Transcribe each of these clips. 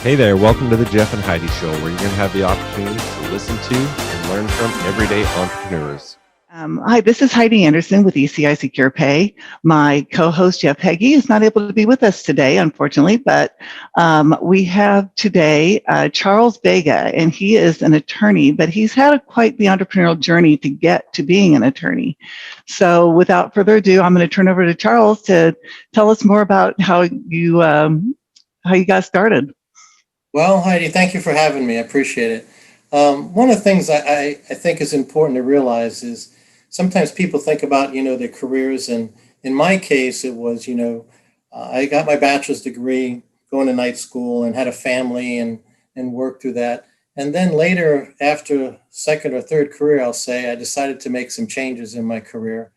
Hey there, welcome to the Jeff and Heidi Show, where you're going to have the opportunity to listen to and learn from everyday entrepreneurs. Hi, this is Heidi Anderson with ECI Secure Pay. My co-host, Jeff Heggie, is not able to be with us today, unfortunately, but we have today Charles Vega, and he is an attorney, but he's had quite the entrepreneurial journey to get to being an attorney. So without further ado, I'm going to turn over to Charles to tell us more about how you got started. Well, Heidi, thank you for having me. I appreciate it. One of the things I think is important to realize is sometimes people think about, their careers. And in my case, it was, I got my bachelor's degree going to night school and had a family and worked through that. And then later, after second or third career, I'll say, I decided to make some changes in my career.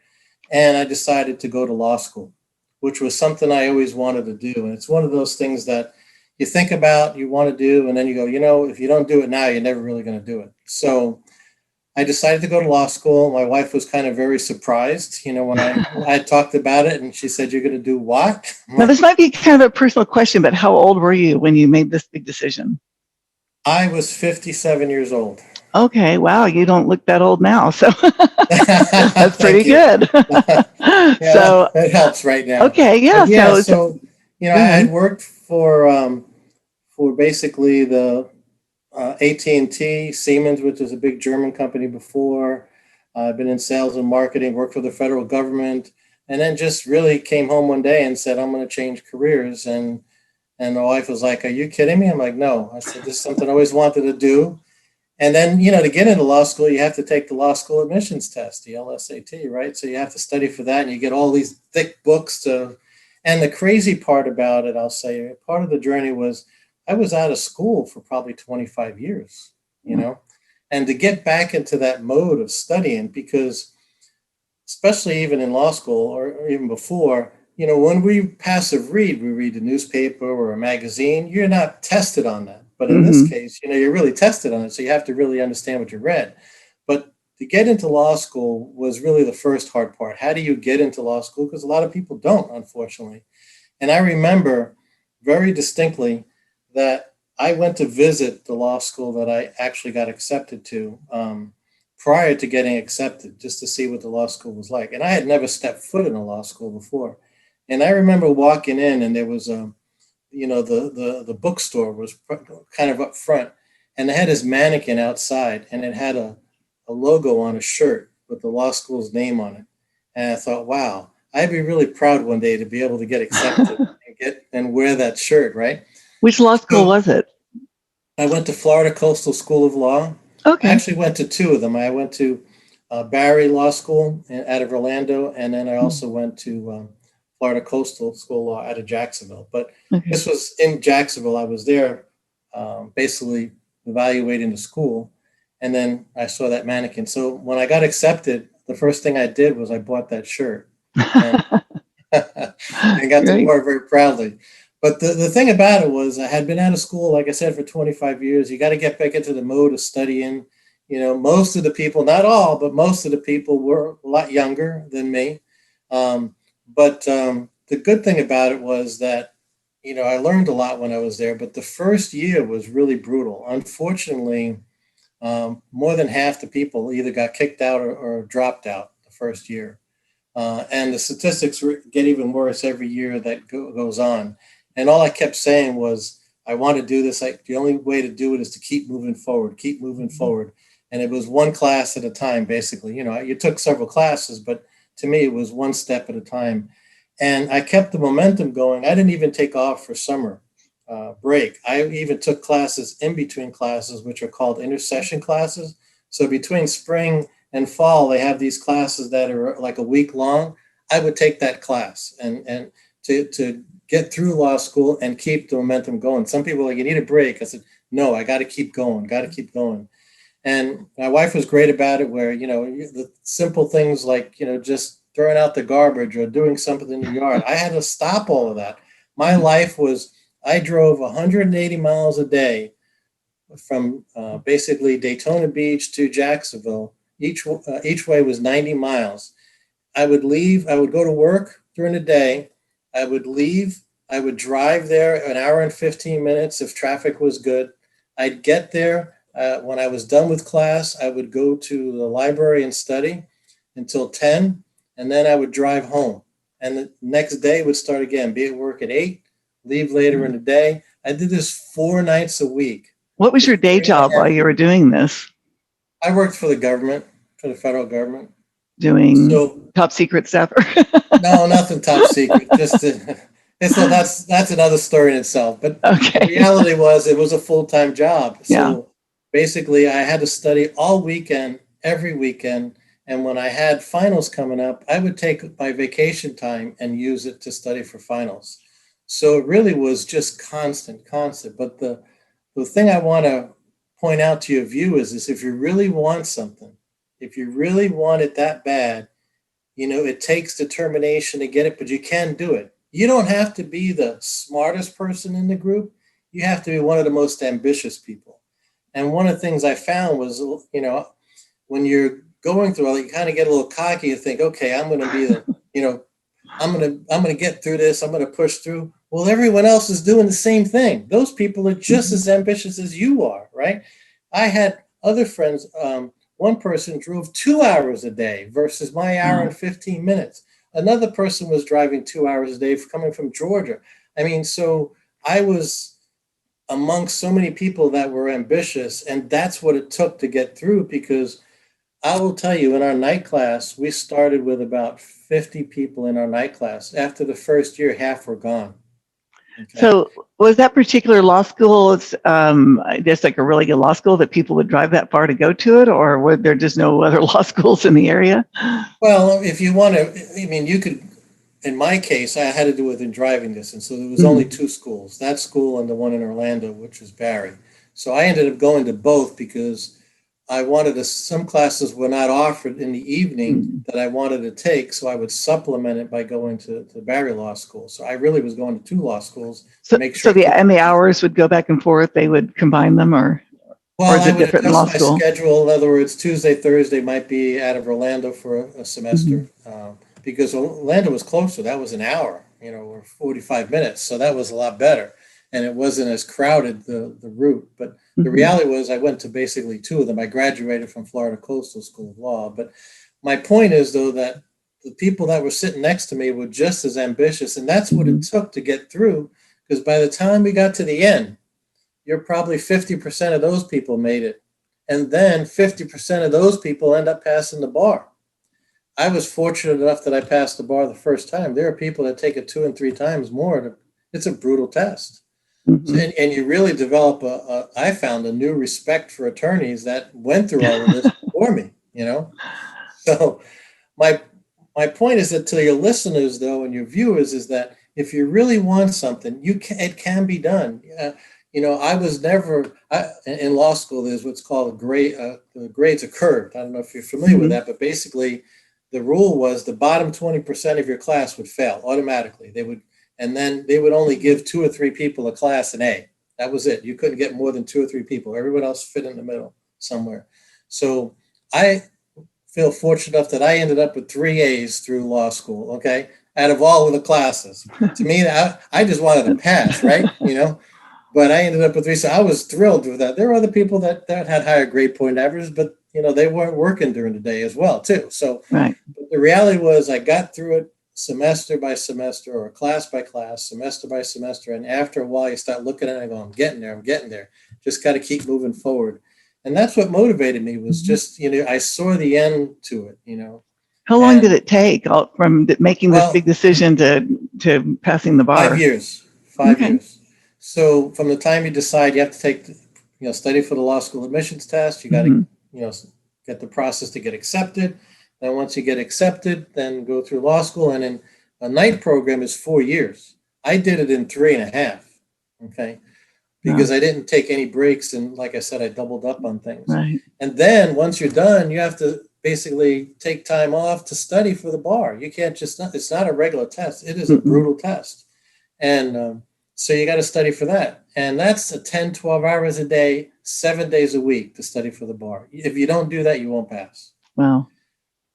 And I decided to go to law school, which was something I always wanted to do. And it's one of those things that you think about, you want to do, and then you go, if you don't do it now, you're never really going to do it. So I decided to go to law school. My wife was kind of very surprised, when I talked about it, and she said, "You're going to do what?" Now, this might be kind of a personal question, but how old were you when you made this big decision? I was 57 years old. Okay, wow, you don't look that old now, so that's pretty good. Yeah, So it helps right now. Okay, yeah. So I had worked for basically the AT&T, Siemens, which is a big German company before. I've been in sales and marketing, worked for the federal government, and then just really came home one day and said, I'm going to change careers. And my wife was like, "Are you kidding me?" I'm like, "No." I said, "This is something I always wanted to do." And then, to get into law school, you have to take the law school admissions test, the LSAT, right? So you have to study for that, and you get all these thick books and the crazy part about it, I'll say, part of the journey was I was out of school for probably 25 years, and to get back into that mode of studying, because especially even in law school or even before, when we passive read, we read a newspaper or a magazine, you're not tested on that. But in this case, you're really tested on it. So you have to really understand what you read. But to get into law school was really the first hard part. How do you get into law school? Because a lot of people don't, unfortunately. And I remember very distinctly that I went to visit the law school that I actually got accepted to prior to getting accepted, just to see what the law school was like. And I had never stepped foot in a law school before. And I remember walking in, and there was the bookstore was kind of up front, and they had this mannequin outside, and it had a logo on a shirt with the law school's name on it. And I thought, wow, I'd be really proud one day to be able to get accepted and wear that shirt, right? Which law school was it? I went to Florida Coastal School of Law. Okay. I actually went to two of them. I went to Barry Law School out of Orlando, and then I also went to Florida Coastal School of Law out of Jacksonville. But This was in Jacksonville. I was there basically evaluating the school, and then I saw that mannequin. So when I got accepted, the first thing I did was I bought that shirt and got to wear it very proudly. But the thing about it was I had been out of school, like I said, for 25 years. You got to get back into the mode of studying. Most of the people, not all, but most of the people were a lot younger than me. But the good thing about it was that, I learned a lot when I was there, but the first year was really brutal. Unfortunately, more than half the people either got kicked out or dropped out the first year. And the statistics get even worse every year that goes on. And all I kept saying was, I want to do this. The only way to do it is to keep moving forward. And it was one class at a time, basically. You took several classes, but to me, it was one step at a time. And I kept the momentum going. I didn't even take off for summer break. I even took classes in between classes, which are called intercession classes. So between spring and fall, they have these classes that are like a week long. I would take that class and to get through law school and keep the momentum going. Some people are like, you need a break. I said, no, I got to keep going. And my wife was great about it, where, the simple things like, just throwing out the garbage or doing something in the yard. I had to stop all of that. My life was, I drove 180 miles a day from basically Daytona Beach to Jacksonville. Each way was 90 miles. I would go to work during the day. I would leave I would drive there an hour and 15 minutes if traffic was good. I'd get there. When I was done with class, I would go to the library and study until 10, and then I would drive home. And the next day would start again, be at work at 8, leave later in the day. I did this 4 nights a week. What was your day job while you were doing this? I worked for the government, for the federal government. Doing top secret stuff? No, nothing top secret. That's another story in itself. But the reality was it was a full-time job. So basically I had to study all weekend, every weekend. And when I had finals coming up, I would take my vacation time and use it to study for finals. So it really was just constant. But the thing I want to point out to your viewers is if you really want something, if you really want it that bad, it takes determination to get it, but you can do it. You don't have to be the smartest person in the group. You have to be one of the most ambitious people. And one of the things I found was, when you're going through all that, you kind of get a little cocky. You think, okay, I'm going to be I'm going to get through this. I'm going to push through. Well, everyone else is doing the same thing. Those people are just as ambitious as you are, right? I had other friends. One person drove 2 hours a day versus my hour and 15 minutes. Another person was driving 2 hours a day coming from Georgia. I mean, so I was amongst so many people that were ambitious, and that's what it took to get through, because I will tell you, in our night class, we started with about 50 people in our night class. After the first year, half were gone. Okay. So was that particular law school just like a really good law school that people would drive that far to go to it, or were there just no other law schools in the area? Well, if you want to, you could, in my case, I had to do within driving distance. So there was only 2 schools, that school and the one in Orlando, which was Barry. So I ended up going to both because I wanted some classes were not offered in the evening that I wanted to take, so I would supplement it by going to Barry Law School. So I really was going to 2 law schools to make sure. So the hours would go back and forth. They would combine them, or is it different in law school? My schedule. In other words, Tuesday, Thursday might be out of Orlando for a semester, because Orlando was closer. That was an hour, or 45 minutes, so that was a lot better. And it wasn't as crowded, the route. But the reality was I went to basically 2 of them. I graduated from Florida Coastal School of Law. But my point is, though, that the people that were sitting next to me were just as ambitious. And that's what it took to get through. Because by the time we got to the end, you're probably 50% of those people made it. And then 50% of those people end up passing the bar. I was fortunate enough that I passed the bar the first time. There are people that take it 2 and 3 times more. It's a brutal test. And you really develop I found a new respect for attorneys that went through all of this before me, So my point is that to your listeners, though, and your viewers, is that if you really want something, it can be done. I was never in law school. There's what's called the grades are curved. I don't know if you're familiar with that, but basically the rule was the bottom 20% of your class would fail automatically. And then they would only give 2 or 3 people a class an A. That was it. You couldn't get more than 2 or 3 people. Everyone else fit in the middle somewhere. So I feel fortunate enough that I ended up with 3 A's through law school, okay, out of all of the classes. To me, I just wanted to pass, right? But I ended up with 3. So I was thrilled with that. There were other people that had higher grade point averages, but, they weren't working during the day as well, too. So But the reality was I got through it semester by semester, or class by class, semester by semester. And after a while, you start looking at it and go, I'm getting there. Just got to keep moving forward. And that's what motivated me, was just, I saw the end to it, How long did it take from making this big decision to passing the bar? 5 years. 5 years. So from the time you decide you have to take, study for the law school admissions test, you got to, get the process to get accepted. Then once you get accepted, then go through law school. And in a night program is 4 years. I did it in 3.5. Okay. Because I didn't take any breaks. And like I said, I doubled up on things. Right. And then once you're done, you have to basically take time off to study for the bar. You can't it's not a regular test. It is a brutal test. And so you got to study for that. And that's 10, 12 hours a day, 7 days a week to study for the bar. If you don't do that, you won't pass. Wow.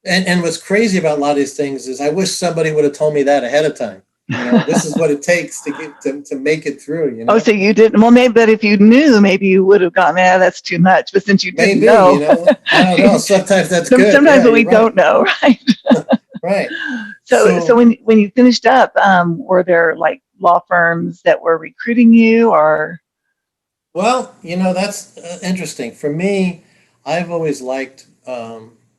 And what's crazy about a lot of these things is I wish somebody would have told me that ahead of time. This is what it takes to get to make it through. Oh, so you didn't? Well, maybe, but if you knew, maybe you would have gone, that's too much. But since you didn't Maybe, know, I don't know. Sometimes that's good. Sometimes Yeah, we you're right. don't know, right? Right. So when you finished up, were there like law firms that were recruiting you, or? Well, that's interesting. For me, I've always liked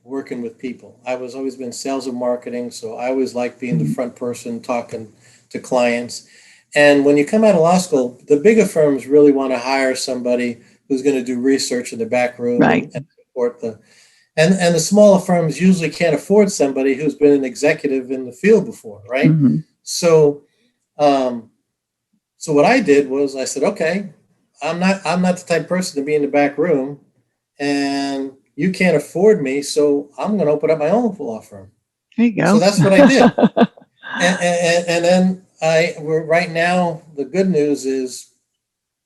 working with people. I was always been sales and marketing, so I always liked being the Mhm. front person talking to clients. And when you come out of law school, the bigger firms really want to hire somebody who's going to do research in the back room Right. and support and the smaller firms usually can't afford somebody who's been an executive in the field before, right? Mm-hmm. So um, so what I did was I said, okay, I'm not the type of person to be in the back room, and you can't afford me, so I'm going to open up my own law firm. There you So go. that's what I did, and then we're right now. The good news is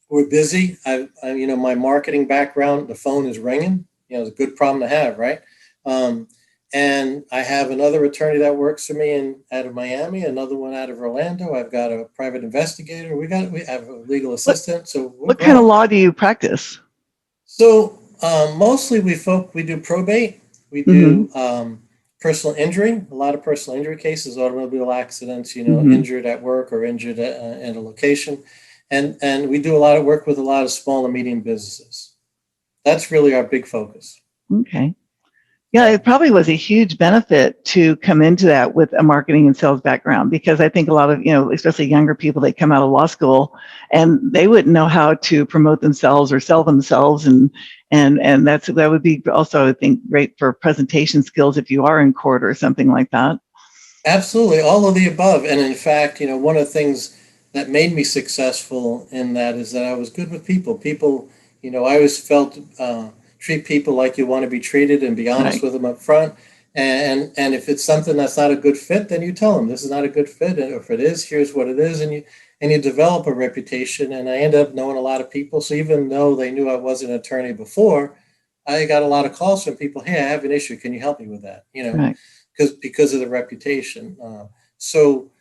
we're busy. My marketing background, the phone is ringing. It's a good problem to have, right? Um, and I have another attorney that works for me out of Miami, another one out of Orlando. I've got a private investigator. We have a legal assistant. So we're What kind of growing. law do you practice? So mostly we do probate. We Mm-hmm. do personal injury. A lot of personal injury cases, automobile accidents. Mm-hmm. Injured at work or injured in a location, and we do a lot of work with a lot of small and medium businesses. That's really our big focus. Okay. Yeah, it probably was a huge benefit to come into that with a marketing and sales background, because I think a lot of, especially younger people, they come out of law school and they wouldn't know how to promote themselves or sell themselves. And that would be also, I think, great for presentation skills if you are in court or something like that. Absolutely, all of the above. And in fact, one of the things that made me successful in that is that I was good with people. People, I always felt treat people like you want to be treated and be honest Right. with them up front. And if it's something that's not a good fit, then you tell them this is not a good fit. And if it is, here's what it is. And you develop a reputation. And I ended up knowing a lot of people. So even though they knew I wasn't an attorney before, I got a lot of calls from people. Hey, I have an issue. Can you help me with that? Right. Because of the reputation. So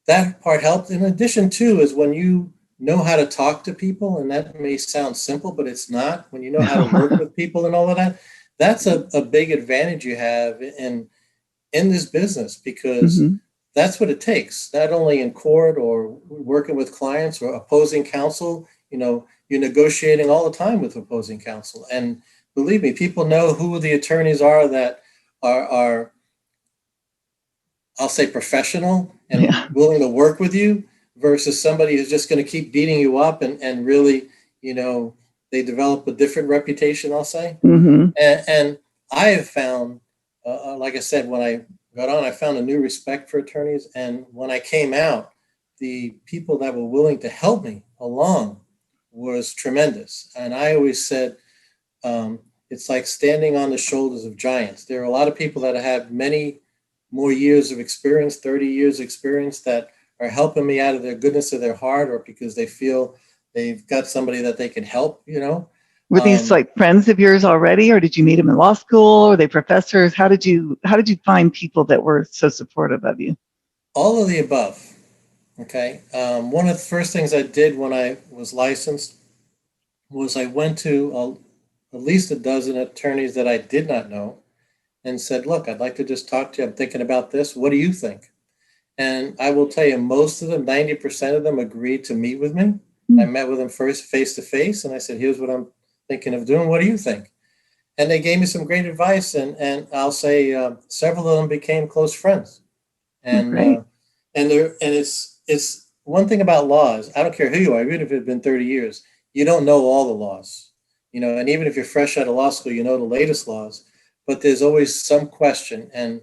that part helped. In addition, too, is when you know how to talk to people, and that may sound simple, but it's not. When you know how to work with people and all of that, that's a big advantage you have in this business, because Mm-hmm. that's what it takes. Not only in court or working with clients or opposing counsel, you're negotiating all the time with opposing counsel. And believe me, people know who the attorneys are that are I'll say professional and Yeah. willing to work with you, versus somebody who's just going to keep beating you up and really, they develop a different reputation, I'll say. Mm-hmm. And I have found, like I said, when I got on, I found a new respect for attorneys. And when I came out, the people that were willing to help me along was tremendous. And I always said, it's like standing on the shoulders of giants. There are a lot of people that have many more years of experience, 30 years experience, that are helping me out of the goodness of their heart, or because they feel they've got somebody that they can help, Were these like friends of yours already, or did you meet them in law school? Or were they professors? How did you find people that were so supportive of you? All of the above. Okay. One of the first things I did when I was licensed was I went to at least a dozen attorneys that I did not know and said, look, I'd like to just talk to you. I'm thinking about this. What do you think? And I will tell you, most of them, 90% of them, agreed to meet with me. I met with them first face to face, and I said, here's what I'm thinking of doing. What do you think? And they gave me some great advice. And I'll say several of them became close friends. And Great. it's one thing about laws. I don't care who you are, even if it's been 30 years, you don't know all the laws, and even if you're fresh out of law school, you know the latest laws, but there's always some question. And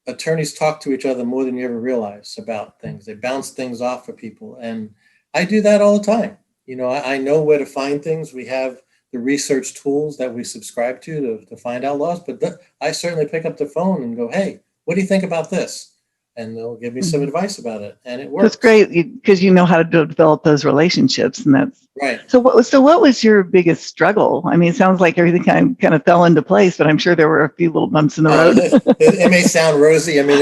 attorneys talk to each other more than you ever realize about things. They bounce things off of people. And I do that all the time. I know where to find things. We have the research tools that we subscribe to find out laws, but I certainly pick up the phone and go, hey, what do you think about this? And they'll give me some advice about it, and it works. That's great, because you know how to develop those relationships, and that's right. So what was your biggest struggle? I mean, it sounds like everything kind of fell into place, but I'm sure there were a few little bumps in the road. It may sound rosy. I mean,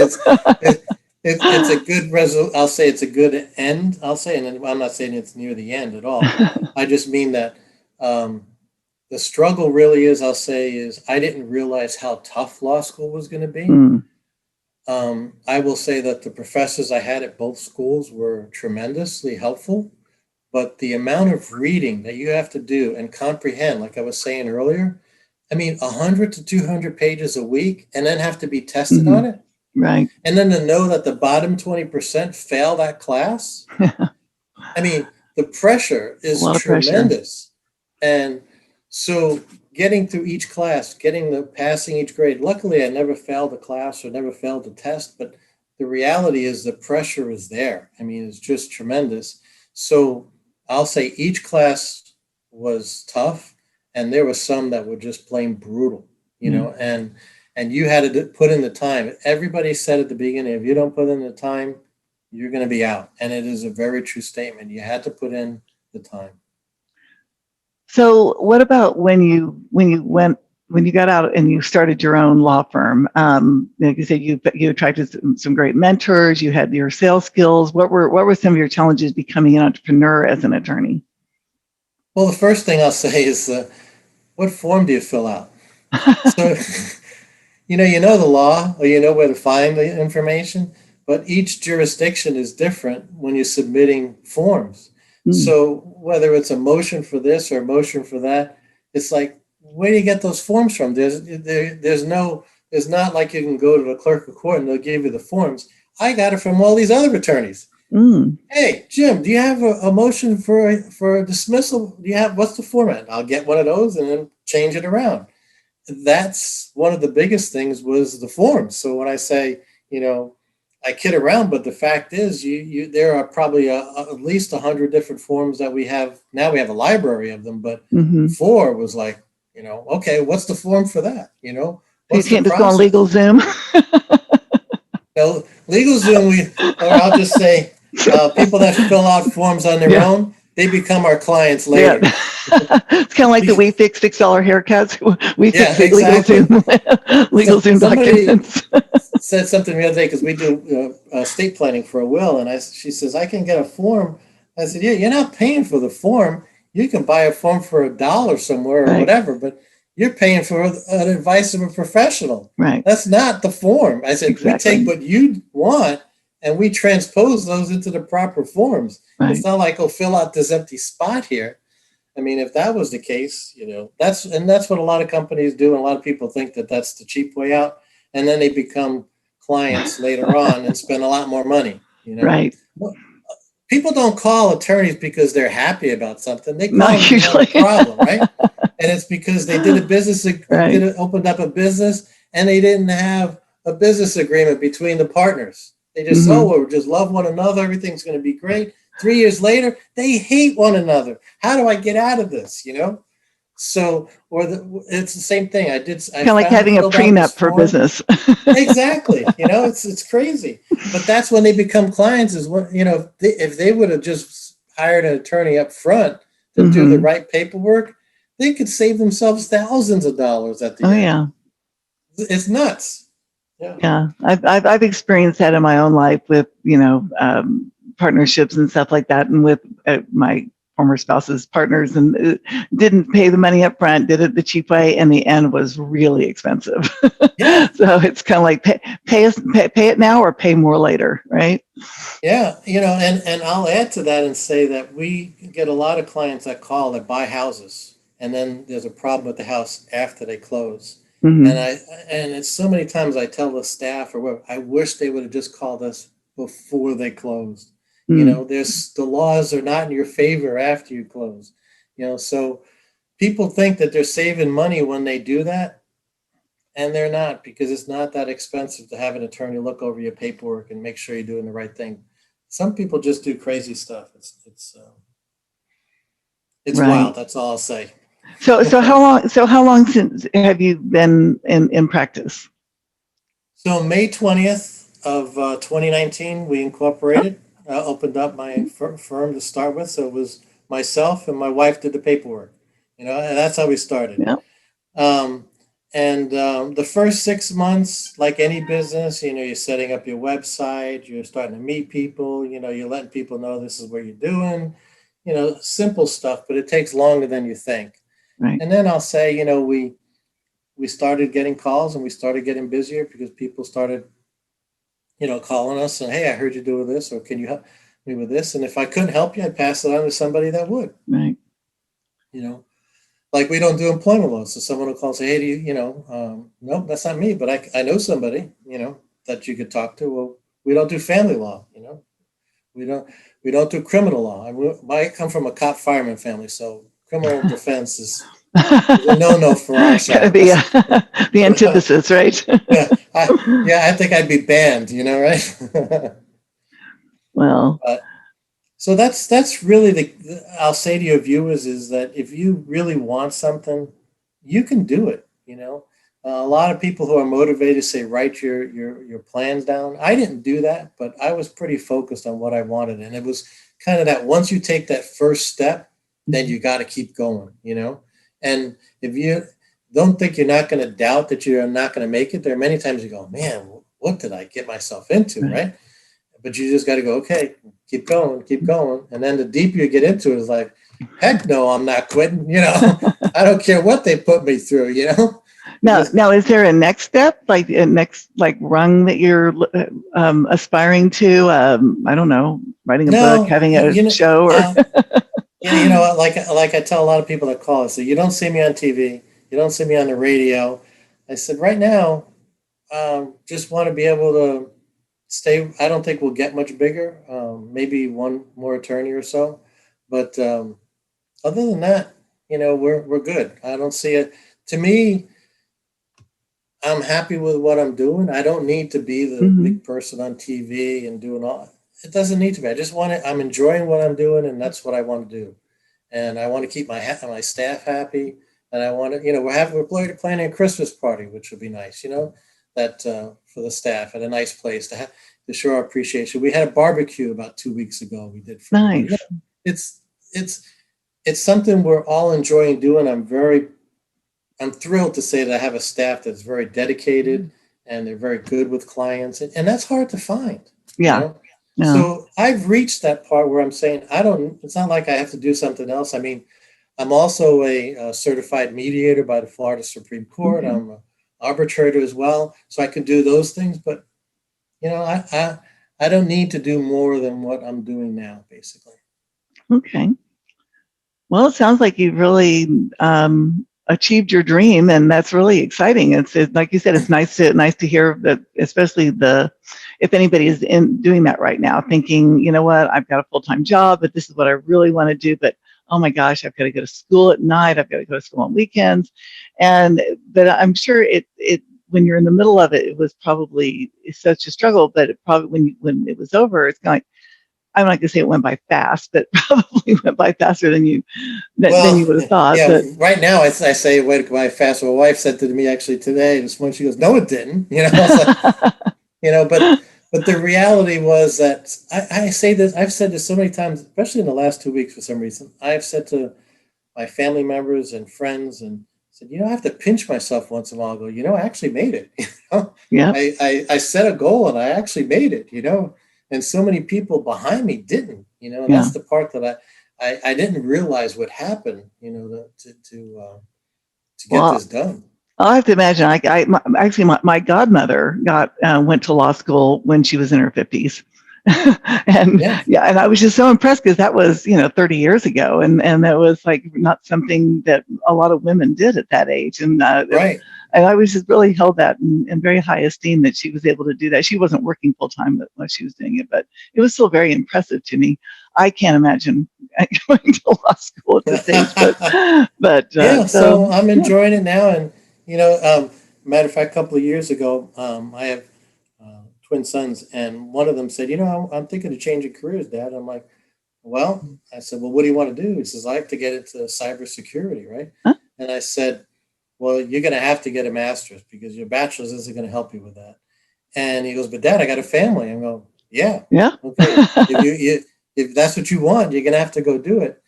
it's a good I'll say it's a good end. I'll say, and I'm not saying it's near the end at all. I just mean that um, the struggle really is, I'll say, is I didn't realize how tough law school was going to be. Mm. I will say that the professors I had at both schools were tremendously helpful, but the amount of reading that you have to do and comprehend, like I was saying earlier, I mean, 100 to 200 pages a week, and then have to be tested Mm-hmm. on it. Right. And then to know that the bottom 20% fail that class. I mean, the pressure is tremendous. And so getting through each class, passing each grade. Luckily, I never failed a class or never failed a test, but the reality is the pressure is there. I mean, it's just tremendous. So I'll say each class was tough, and there were some that were just plain brutal, you know, and you had to put in the time. Everybody said at the beginning, if you don't put in the time, you're going to be out. And it is a very true statement. You had to put in the time. So what about when you got out and you started your own law firm? Like you said, you attracted some great mentors. You had your sales skills. What were some of your challenges becoming an entrepreneur as an attorney? Well, the first thing I'll say is, what form do you fill out? So, you know the law, or you know where to find the information, but each jurisdiction is different when you're submitting forms. So whether it's a motion for this or a motion for that, it's like, where do you get those forms from? It's not like you can go to the clerk of court and they'll give you the forms. I got it from all these other attorneys. Hey, Jim, do you have a motion for a dismissal? What's the format? I'll get one of those and then change it around. That's one of the biggest things was the forms. So when I say, I kid around, but the fact is, there are probably at least 100 different forms that we have. Now we have a library of them, but before was like, okay, what's the form for that? You can't just go on LegalZoom. No, LegalZoom, or I'll just say, people that fill out forms on their own, they become our clients later. Yeah. It's kind of like the We Fix $6 haircuts. We fix exactly. LegalZoom documents. Said something the other day because we do estate planning for a will, and she says, I can get a form. I said, yeah, you're not paying for the form. You can buy a form for $1 somewhere or whatever, but you're paying for an advice of a professional. Right. That's not the form. I said, we take what you want and we transpose those into the proper forms. Right. It's not like, fill out this empty spot here. I mean, if that was the case, that's what a lot of companies do. And a lot of people think that that's the cheap way out. And then they become clients later on and spend a lot more money, Right. Well, people don't call attorneys because they're happy about something. They call them to have a problem, right? And it's because they did a business, opened up a business, and they didn't have a business agreement between the partners. They just, we just love one another. Everything's going to be great. 3 years later, they hate one another. How do I get out of this? So, it's the same thing. I kind of like having a prenup for business. Exactly. It's crazy. But that's when they become clients. Is when if they would have just hired an attorney up front to do the right paperwork, they could save themselves thousands of dollars at the end. Yeah, it's nuts. Yeah. I've experienced that in my own life with partnerships and stuff like that, and with my former spouse's partners, and didn't pay the money up front, did it the cheap way, and the end was really expensive. Yeah. So it's kind of like pay it now or pay more later, right? Yeah, and I'll add to that and say that we get a lot of clients that call that buy houses, and then there's a problem with the house after they close. And it's so many times I tell the staff or whatever, I wish they would have just called us before they closed. The laws are not in your favor after you close. So people think that they're saving money when they do that, and they're not, because it's not that expensive to have an attorney look over your paperwork and make sure you're doing the right thing. Some people just do crazy stuff. It's right. Wild. That's all I'll say. So how long since have you been in practice? So May 20th of 2019, we incorporated. Opened up my firm to start with. So it was myself and my wife did the paperwork, and that's how we started. Yeah. And the first 6 months, like any business, you're setting up your website, you're starting to meet people, you're letting people know this is what you're doing, simple stuff, but it takes longer than you think. Right. And then I'll say, we started getting calls and we started getting busier because people started, calling us and, hey, I heard you doing this, or can you help me with this? And if I couldn't help you, I'd pass it on to somebody that would. Right. Like we don't do employment law. So someone will call and say, hey, do you, no, that's not me, but I know somebody, that you could talk to. Well, we don't do family law, we don't do criminal law. I come from a cop fireman family, so criminal defense is a no for our side. The antithesis, right? I think I'd be banned, right? Well, so that's really I'll say to your viewers is that if you really want something, you can do it. A lot of people who are motivated say write your plans down. I didn't do that, but I was pretty focused on what I wanted, and it was kind of that once you take that first step, then you got to keep going. And if you don't think you're not going to doubt that you're not going to make it, there are many times you go, man, what did I get myself into, right? But you just got to go, okay, keep going. And then the deeper you get into it, it's like, heck no, I'm not quitting. I don't care what they put me through, Now, is there a next step, like a next rung that you're aspiring to? I don't know, writing a book, having a show, or like I tell a lot of people that call us, so you don't see me on TV, you don't see me on the radio. I said, right now, just want to be able to stay. I don't think we'll get much bigger. Maybe one more attorney or so, but other than that, we're good. I don't see it. To me, I'm happy with what I'm doing. I don't need to be the big person on TV and doing all. It doesn't need to be. I just want to. I'm enjoying what I'm doing, and that's what I want to do. And I want to keep my staff happy. And I want to, we're planning a Christmas party, which would be nice. That for the staff at a nice place to show our appreciation. We had a barbecue about 2 weeks ago. We did. Nice. It's something we're all enjoying doing. I'm thrilled to say that I have a staff that's very dedicated and they're very good with clients, and that's hard to find. Yeah. So I've reached that part where I'm saying it's not like I have to do something else. I mean, I'm also a certified mediator by the Florida Supreme Court. I'm an arbitrator as well, so I can do those things. But I don't need to do more than what I'm doing now, basically. Okay. Well, it sounds like you've really achieved your dream, and that's really exciting. It's like you said, it's nice to hear that, especially if anybody is doing that right now, thinking, you know what, I've got a full-time job, but this is what I really want to do. But oh my gosh, I've got to go to school at night. I've got to go to school on weekends, but I'm sure it when you're in the middle of it, it was probably such a struggle. But it probably when it was over, it's kind of like, I'm not going to say it went by fast, but probably went by faster than you would have thought. Yeah, but right now I say it went by fast. My wife said to me actually today, this morning, she goes, "No, it didn't." But the reality was that I say this. I've said this so many times, especially in the last 2 weeks for some reason. I've said to my family members and friends, and said, I have to pinch myself once in a while. I go, I actually made it. Yeah. I set a goal and I actually made it. And so many people behind me didn't, and that's the part that I didn't realize would happen, to get this done. I have to imagine. My godmother went to law school when she was in her 50s, and and I was just so impressed because that was 30 years ago, and that was like not something that a lot of women did at that age, and right. And I was just really held that in very high esteem that she was able to do that. She wasn't working full time while she was doing it, but it was still very impressive to me. I can't imagine going to law school at this age, but so I'm enjoying it now. And matter of fact, a couple of years ago, I have twin sons, and one of them said, I'm thinking of changing careers, Dad. I'm like, well, I said, well, what do you want to do? He says, I like to get into cybersecurity, right? Huh? And I said, well, you're going to have to get a master's because your bachelor's isn't going to help you with that. And he goes, but Dad, I got a family. I'm going, yeah. Yeah. Okay. If that's what you want, you're going to have to go do it.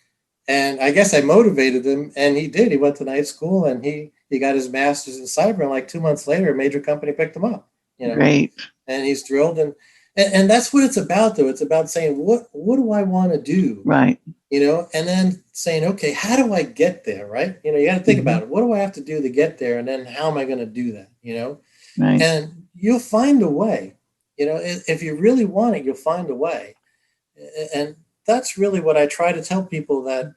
And I guess I motivated him, and he did. He went to night school, and he got his master's in cyber. And like 2 months later, a major company picked him up. Great. And he's thrilled. And that's what it's about, though. It's about saying, what do I want to do? Right. And then saying, okay, how do I get there? Right. You got to think about it. What do I have to do to get there? And then how am I going to do that? Right. And you'll find a way. If you really want it, you'll find a way. And that's really what I try to tell people, that,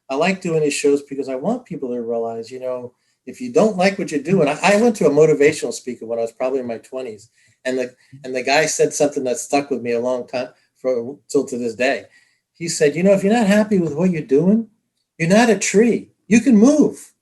I like doing these shows because I want people to realize, if you don't like what you're doing. I went to a motivational speaker when I was probably in my 20s, and the guy said something that stuck with me a long time till to this day. He said, if you're not happy with what you're doing, you're not a tree. You can move.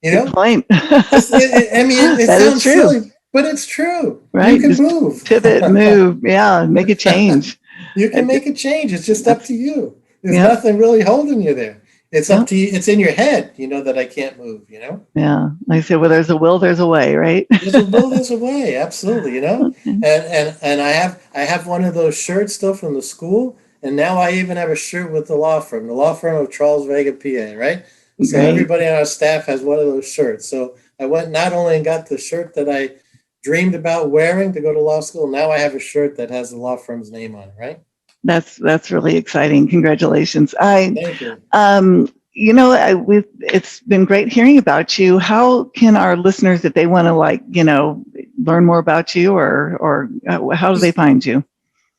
Good point. It sounds silly, but it's true. Right. You can move. Pivot, move. Yeah. Make a change. You can make a change. It's just up to you. There's nothing really holding you there. It's up to you. It's in your head, that I can't move, Yeah. Like I said, where there's a will, there's a way, right? There's a will, there's a way. Absolutely. Okay. And I have one of those shirts still from the school. And now I even have a shirt with the law firm of Charles Vega, PA, right? So everybody on our staff has one of those shirts. So I went not only and got the shirt that I dreamed about wearing to go to law school, now I have a shirt that has the law firm's name on it, right? That's really exciting. Congratulations. Thank you. It's been great hearing about you. How can our listeners, if they want to learn more about you, or how do they find you?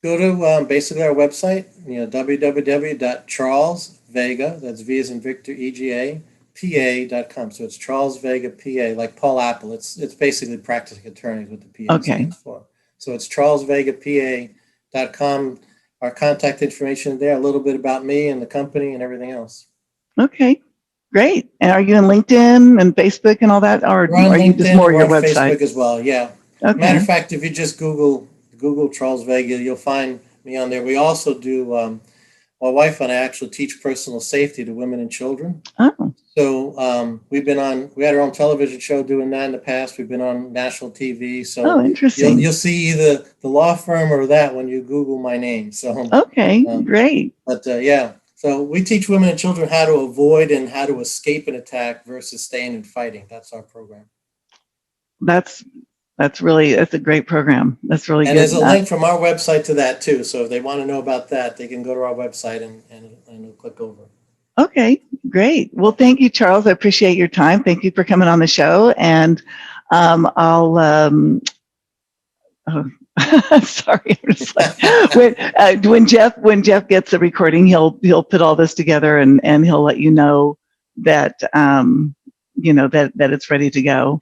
Go to basically our website, www.charlesvega, that's V as in Victor, EGA, PA.com. So it's Charles Vega, PA, like Paul Apple. It's basically practicing attorneys with the PA stands for. So it's charlesvegaPA.com. Our contact information there, a little bit about me and the company and everything else. Okay, great. And are you on LinkedIn and Facebook and all that, or are you just more your website? Facebook as well, yeah. Okay. Matter of fact, if you just Google Charles Vega, you'll find me on there. We also do, my wife and I actually teach personal safety to women and children. Oh. So we had our own television show doing that in the past. We've been on national TV. So interesting. You'll see either the law firm or that when you Google my name. So okay, great. But so we teach women and children how to avoid and how to escape an attack versus staying and fighting. That's our program. That's a great program. That's really good. And there's a link from our website to that too. So if they want to know about that, they can go to our website and click over. Okay, great. Well, thank you, Charles. I appreciate your time. Thank you for coming on the show. And I'll sorry, I'm just like when Jeff gets the recording, he'll put all this together and he'll let you know that that it's ready to go.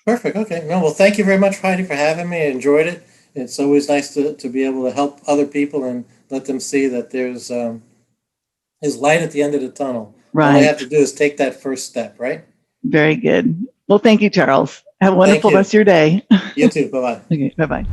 Perfect. Okay. No, well, thank you very much, Heidi, for having me. I enjoyed it. It's always nice to be able to help other people and let them see that there's light at the end of the tunnel. Right. All I have to do is take that first step, right? Very good. Well, thank you, Charles. Have a wonderful rest of your day. You too. Bye-bye. Okay, bye-bye.